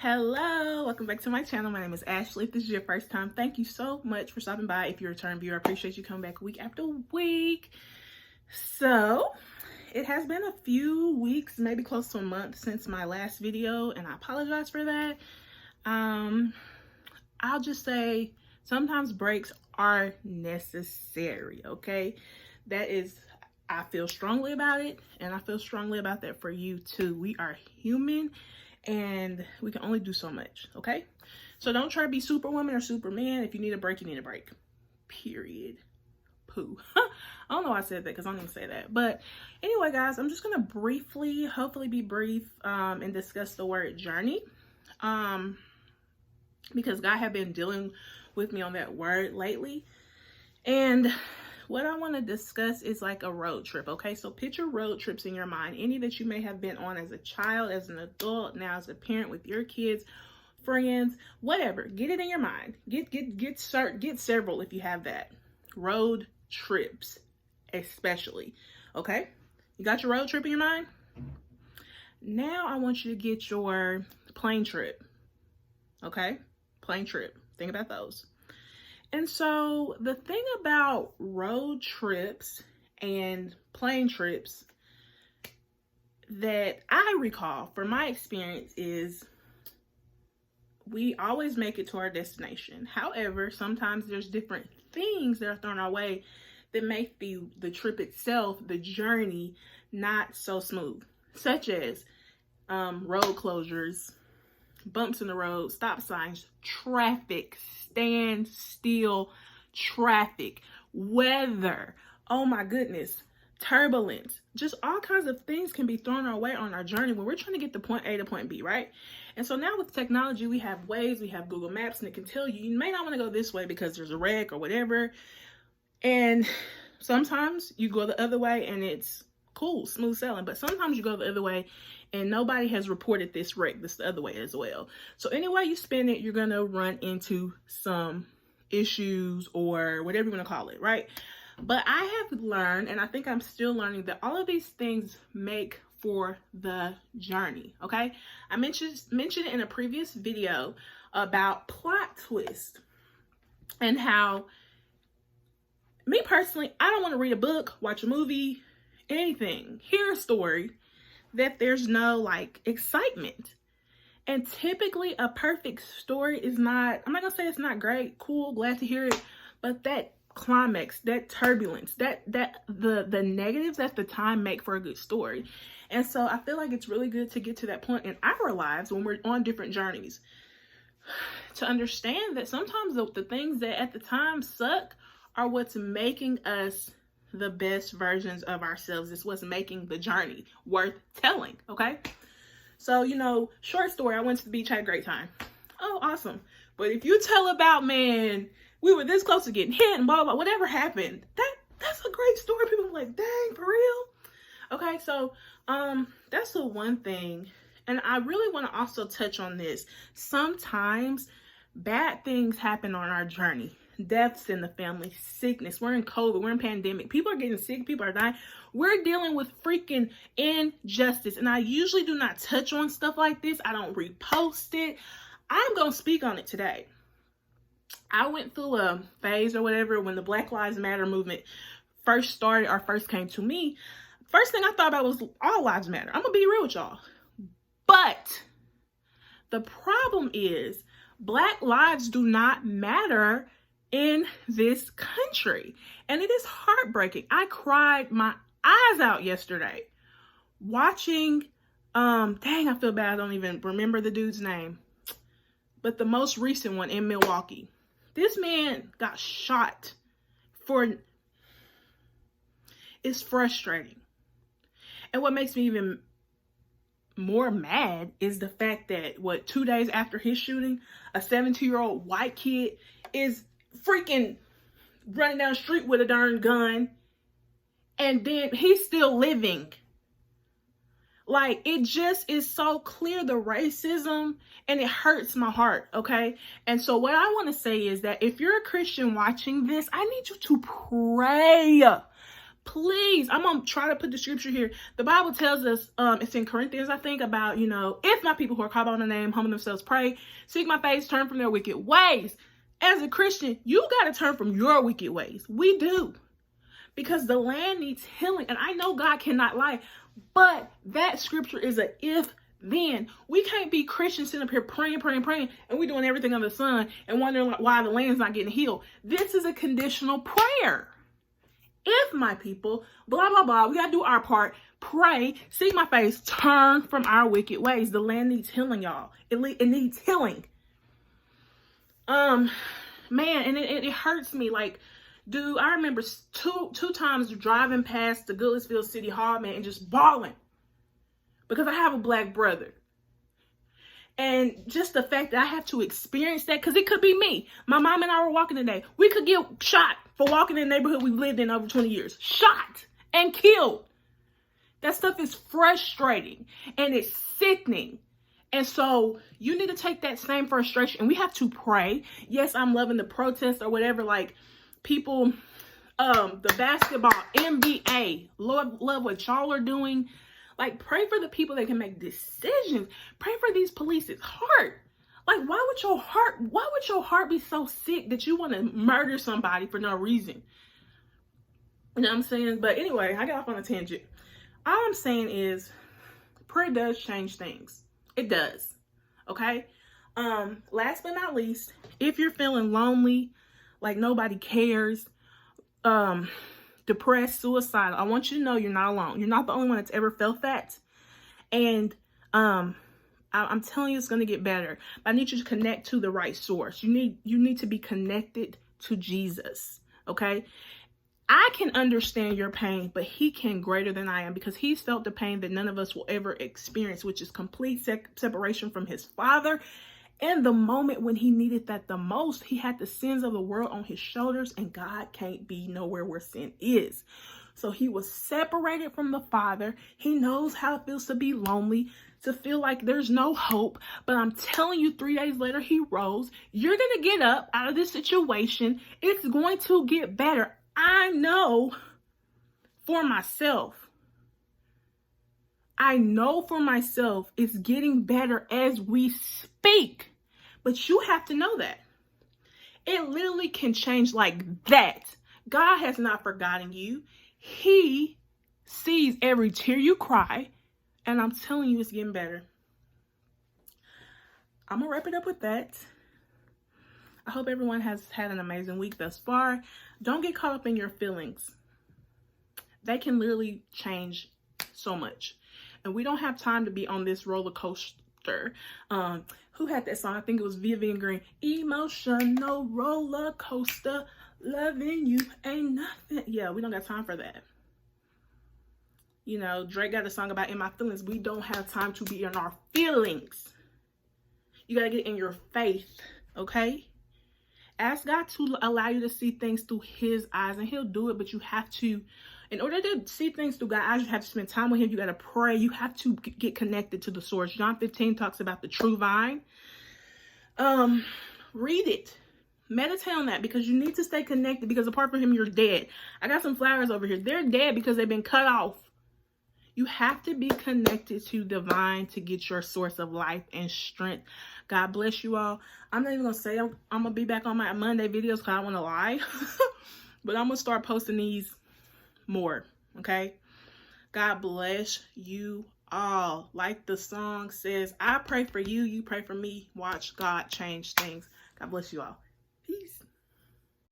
Hello, welcome back to my channel. My name is Ashley. If this is your first time, thank you so much for stopping by. If you're a return viewer, I appreciate you coming back week after week. So it has been a few weeks, maybe close to a month since my last video, and I apologize for that. I'll just say sometimes breaks are necessary, okay? I feel strongly about it, and I feel strongly about that for you too. We are human and we can only do so much, okay? So don't try to be Superwoman or Superman. If you need a break, you need a break. Period. Poo. I don't know why I said that because I don't even say that. But anyway, guys, I'm just gonna briefly, hopefully be brief, and discuss the word journey. Because God had been dealing with me on that word lately. And what I want to discuss is like a road trip, okay? So picture road trips in your mind, any that you may have been on as a child, as an adult, now as a parent with your kids, friends, whatever. Get it in your mind. Get several if you have that. Road trips, especially, okay? You got your road trip in your mind? Now I want you to get your plane trip, okay? Plane trip. Think about those. And so the thing about road trips and plane trips that I recall from my experience is we always make it to our destination. However, sometimes there's different things that are thrown our way that make the trip itself, the journey, not so smooth, such as road closures, bumps in the road, stop signs, traffic, stand still traffic, weather, oh my goodness, turbulence, just all kinds of things can be thrown our way on our journey when we're trying to get to point A to point B, right? And so now with technology, we have Waze, we have Google Maps, and it can tell you, you may not want to go this way because there's a wreck or whatever. And sometimes you go the other way and it's cool, smooth sailing, but sometimes you go the other way and nobody has reported this wreck this the other way as well. So anyway you spin it, you're gonna run into some issues or whatever you want to call it, right? But I have learned, and I think I'm still learning, that all of these things make for the journey, okay? I mentioned it in a previous video about plot twist and how, me personally, I don't want to read a book, watch a movie, anything, hear a story that there's no like excitement. And typically a perfect story is not, I'm not gonna say it's not great, cool, glad to hear it, but that climax, that turbulence, the negatives at the time make for a good story. And so I feel like it's really good to get to that point in our lives when we're on different journeys to understand that sometimes the things that at the time suck are what's making us the best versions of ourselves. It's what's making the journey worth telling, okay? So, you know, short story, I went to the beach, had a great time. Oh, awesome. But if you tell about, man, we were this close to getting hit and blah, blah, blah, whatever happened, that's a great story. People are like, dang, for real? Okay, so that's the one thing. And I really want to also touch on this. Sometimes bad things happen on our journey. Deaths in the family, sickness, we're in COVID, we're in pandemic, people are getting sick, people are dying, we're dealing with freaking injustice. And I usually do not touch on stuff like this. I don't repost it. I'm gonna speak on it today. I went through a phase or whatever when the Black Lives Matter movement first started or first came to me. First thing I thought about was all lives matter. I'm gonna be real with y'all, but the problem is Black lives do not matter in this country, and it is heartbreaking. I cried my eyes out yesterday watching dang, I feel bad I don't even remember the dude's name, but the most recent one in Milwaukee. This man got shot for, it's frustrating. And what makes me even more mad is the fact that 2 days after his shooting, a 17-year-old white kid is freaking running down the street with a darn gun, and then he's still living. Like, it just is so clear, the racism, and it hurts my heart, okay? And so what I want to say is that if you're a Christian watching this, I need you to pray. Please, I'm going to try to put the scripture here. The Bible tells us, it's in Corinthians, I think, about, if my people who are called by my name humble themselves, pray, seek my face, turn from their wicked ways. As a Christian, you got to turn from your wicked ways. We do. Because the land needs healing. And I know God cannot lie. But that scripture is a if then. We can't be Christians sitting up here praying, and we're doing everything under the sun and wondering why the land's not getting healed. This is a conditional prayer. If my people, blah, blah, blah, we got to do our part. Pray, seek my face, turn from our wicked ways. The land needs healing, y'all. It needs healing. Man, and it hurts me. Like, dude, I remember two times driving past the Goodlettsville City Hall, man, and just bawling. Because I have a black brother. And just the fact that I have to experience that, because it could be me. My mom and I were walking today. We could get shot for walking in the neighborhood we've lived in over 20 years. Shot and killed. That stuff is frustrating and it's sickening. And so you need to take that same frustration and we have to pray. Yes, I'm loving the protest or whatever, like people, the basketball, NBA, love what y'all are doing. Like, pray for the people that can make decisions. Pray for these police's heart. Like, why would your heart be so sick that you want to murder somebody for no reason? You know what I'm saying? But anyway, I got off on a tangent. All I'm saying is prayer does change things. It does. Okay? Last but not least, if you're feeling lonely, like nobody cares, depressed, suicidal, I want you to know you're not alone. You're not the only one that's ever felt that. And I'm telling you, it's going to get better. But I need you to connect to the right source. You need to be connected to Jesus. Okay? I can understand your pain, but he can greater than I am, because he's felt the pain that none of us will ever experience, which is complete separation from his Father. And the moment when he needed that the most, he had the sins of the world on his shoulders, and God can't be nowhere where sin is. So he was separated from the Father. He knows how it feels to be lonely, to feel like there's no hope. But I'm telling you, 3 days later, he rose. You're going to get up out of this situation. It's going to get better. I know for myself. I know for myself it's getting better as we speak. But you have to know that. It literally can change like that. God has not forgotten you. He sees every tear you cry. And I'm telling you, it's getting better. I'm going to wrap it up with that. I hope everyone has had an amazing week thus far. Don't get caught up in your feelings. They can literally change so much. And we don't have time to be on this roller coaster. Who had that song? I think it was Vivian Green. Emotional roller coaster. Loving you ain't nothing. Yeah, we don't got time for that. You know, Drake got a song about in my feelings. We don't have time to be in our feelings. You got to get in your faith. Okay? Ask God to allow you to see things through his eyes, and he'll do it. But you have to, in order to see things through God's eyes, you have to spend time with him. You got to pray. You have to get connected to the source. John 15 talks about the true vine. Read it. Meditate on that, because you need to stay connected, because apart from him, you're dead. I got some flowers over here. They're dead because they've been cut off. You have to be connected to divine to get your source of life and strength. God bless you all. I'm not even going to say I'm going to be back on my Monday videos because I don't want to lie. But I'm going to start posting these more. Okay? God bless you all. Like the song says, I pray for you. You pray for me. Watch God change things. God bless you all. Peace.